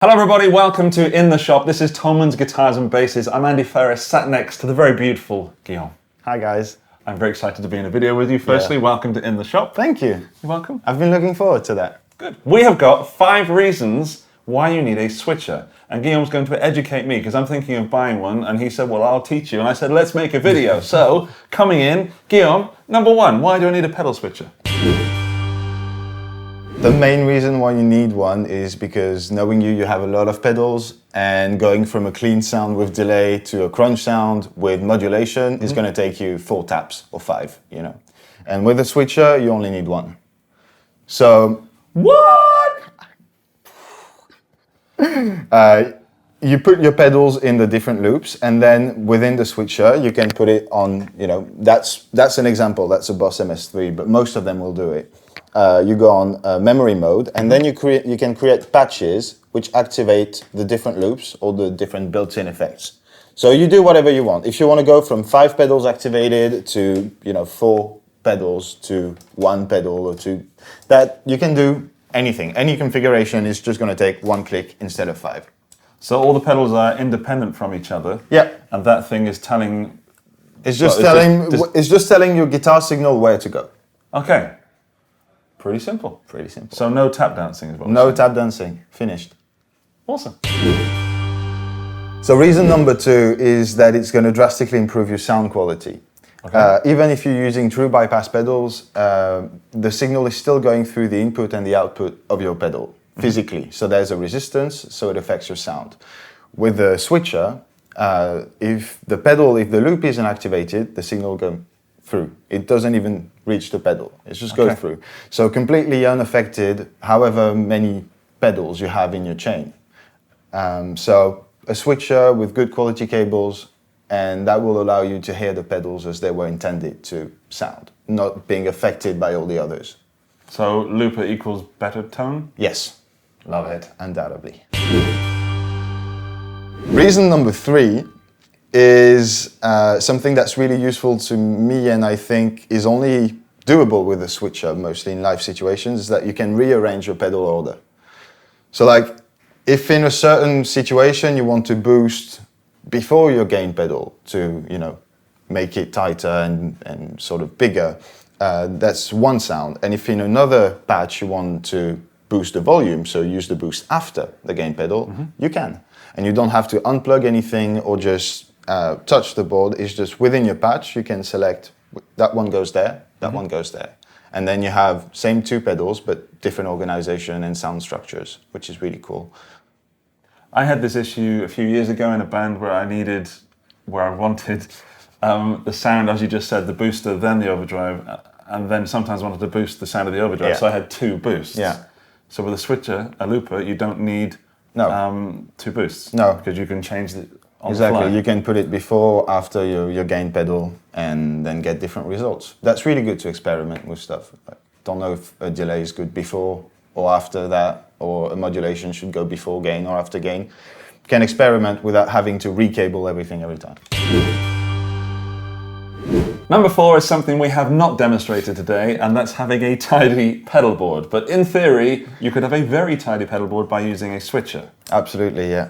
Hello everybody, welcome to In the Shop. This is Thoman's Guitars and Basses. I'm Andy Ferris, sat next to the very beautiful Guillaume. Hi guys. I'm very excited to be in a video with you. Firstly, welcome to In the Shop. Thank you. You're welcome. I've been looking forward to that. Good. We have got 5 reasons why you need a switcher. And Guillaume's going to educate me because I'm thinking of buying one, and he said, well, I'll teach you. And I said, let's make a video. So, coming in, Guillaume, number 1, why do I need a pedal switcher? The main reason why you need one is because knowing you have a lot of pedals, and going from a clean sound with delay to a crunch sound with modulation is going to take you 4 taps or 5, you know. And with a switcher, you only need 1. So, What? You put your pedals in the different loops, and then within the switcher, you can put it on, you know, that's an example, that's a Boss MS3, but most of them will do it. You go on memory mode, and then you can create patches which activate the different loops or the different built-in effects. So you do whatever you want. If you want to go from 5 pedals activated to 4 pedals to 1 pedal or 2, that you can do anything. Any configuration is just going to take 1 click instead of 5. So all the pedals are independent from each other. Yeah. And that thing is telling... It's just telling your guitar signal where to go. Okay. Pretty simple. Pretty simple. So no tap dancing as well. No tap dancing. Finished. Awesome. So reason number 2 is that it's going to drastically improve your sound quality. Okay. Even if you're using true bypass pedals, the signal is still going through the input and the output of your pedal physically. So there's a resistance, so it affects your sound. With a switcher, if the loop isn't activated, the signal goes through. It doesn't even reach the pedal. It just goes through. So completely unaffected, however many pedals you have in your chain. So a switcher with good quality cables, and that will allow you to hear the pedals as they were intended to sound, not being affected by all the others. So looper equals better tone? Yes. Love it. Undoubtedly. Reason number 3 is something that's really useful to me, and I think is only doable with a switcher, mostly in live situations, is that you can rearrange your pedal order. So like, if in a certain situation you want to boost before your gain pedal to, make it tighter and sort of bigger, that's one sound. And if in another patch you want to boost the volume, so use the boost after the gain pedal, you can. And you don't have to unplug anything or just touch the board. It's just within your patch, you can select that one goes there, that one goes there. And then you have same 2 pedals, but different organization and sound structures, which is really cool. I had this issue a few years ago in a band where I wanted the sound, as you just said, the booster, then the overdrive, and then sometimes wanted to boost the sound of the overdrive. Yeah. So I had 2 boosts. Yeah. So with a switcher, a looper, you don't need 2 boosts. No. Because you can change the on the fly. You can put it before, after your gain pedal, and then get different results. That's really good to experiment with stuff. I don't know if a delay is good before or after that, or a modulation should go before gain or after gain. You can experiment without having to recable everything every time. Number 4 is something we have not demonstrated today, and that's having a tidy pedal board. But in theory, you could have a very tidy pedal board by using a switcher. Absolutely, yeah.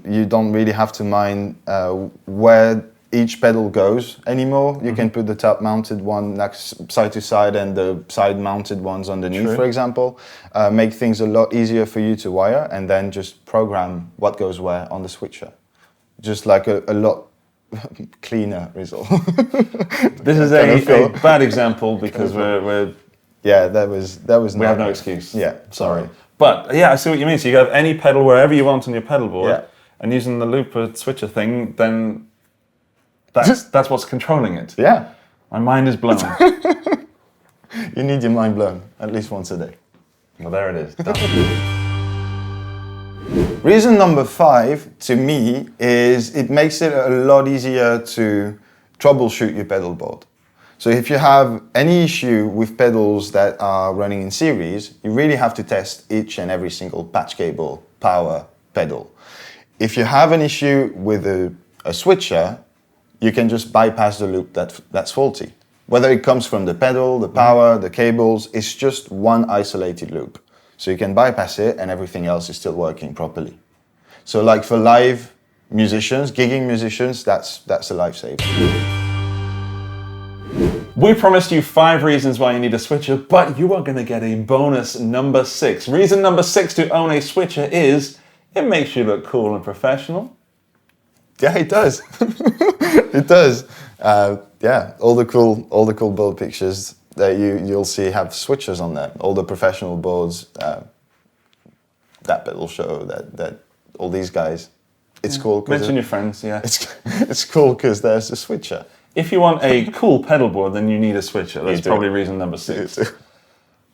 You don't really have to mind where each pedal goes anymore. You can put the top-mounted one next side to side and the side-mounted ones underneath, for example. Make things a lot easier for you to wire, and then just program what goes where on the switcher. Just like a lot cleaner result. This is a bad example because we're yeah, that was we have no excuse. Yeah, sorry. But yeah, I see what you mean. So you have any pedal wherever you want on your pedal board, and using the looper switcher thing, then that's what's controlling it. Yeah. My mind is blown. You need your mind blown at least once a day. Well, there it is. Reason number 5 to me is it makes it a lot easier to troubleshoot your pedal board. So if you have any issue with pedals that are running in series, you really have to test each and every single patch cable, power, pedal. If you have an issue with a switcher, you can just bypass the loop that's faulty. Whether it comes from the pedal, the power, the cables, it's just one isolated loop. So you can bypass it and everything else is still working properly. So like for live musicians, gigging musicians, that's a lifesaver. We promised you 5 reasons why you need a switcher, but you are going to get a bonus number 6. Reason number 6 to own a switcher is it makes you look cool and professional. Yeah, it does. It does. Yeah, all the cool board pictures that you'll see have switchers on them. All the professional boards, that pedal show, that all these guys. It's cool. Mention your friends, yeah. It's cool because there's a switcher. If you want a cool pedal board, then you need a switcher. That's probably reason number 6.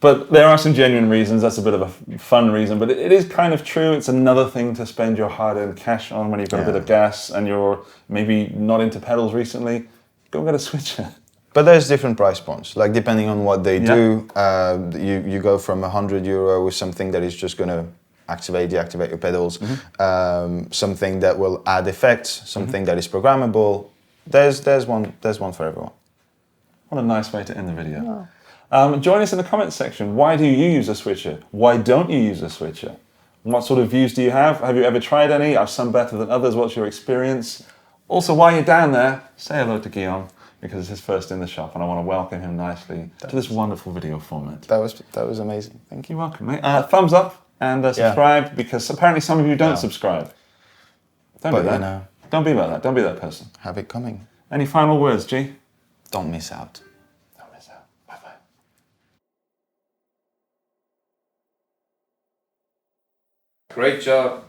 But there are some genuine reasons. That's a bit of a fun reason, but it is kind of true. It's another thing to spend your hard-earned cash on when you've got a bit of gas and you're maybe not into pedals recently. Go get a switcher. But there's different price points. Like depending on what they do, you go from €100 with something that is just going to deactivate your pedals, something that will add effects, something that is programmable. There's one for everyone. What a nice way to end the video. Join us in the comments section. Why do you use a switcher? Why don't you use a switcher? What sort of views do you have? Have you ever tried any? Are some better than others? What's your experience? Also, while you're down there, say hello to Guillaume, because it's his first in the shop and I want to welcome him nicely to this wonderful video format. That was amazing. Thank you. You're welcome, mate. Thumbs up and subscribe, because apparently some of you don't subscribe. Don't do that. You know, don't be like that. Don't be that person. have it coming. Any final words, G? Don't miss out. Don't miss out. Bye-bye. Great job.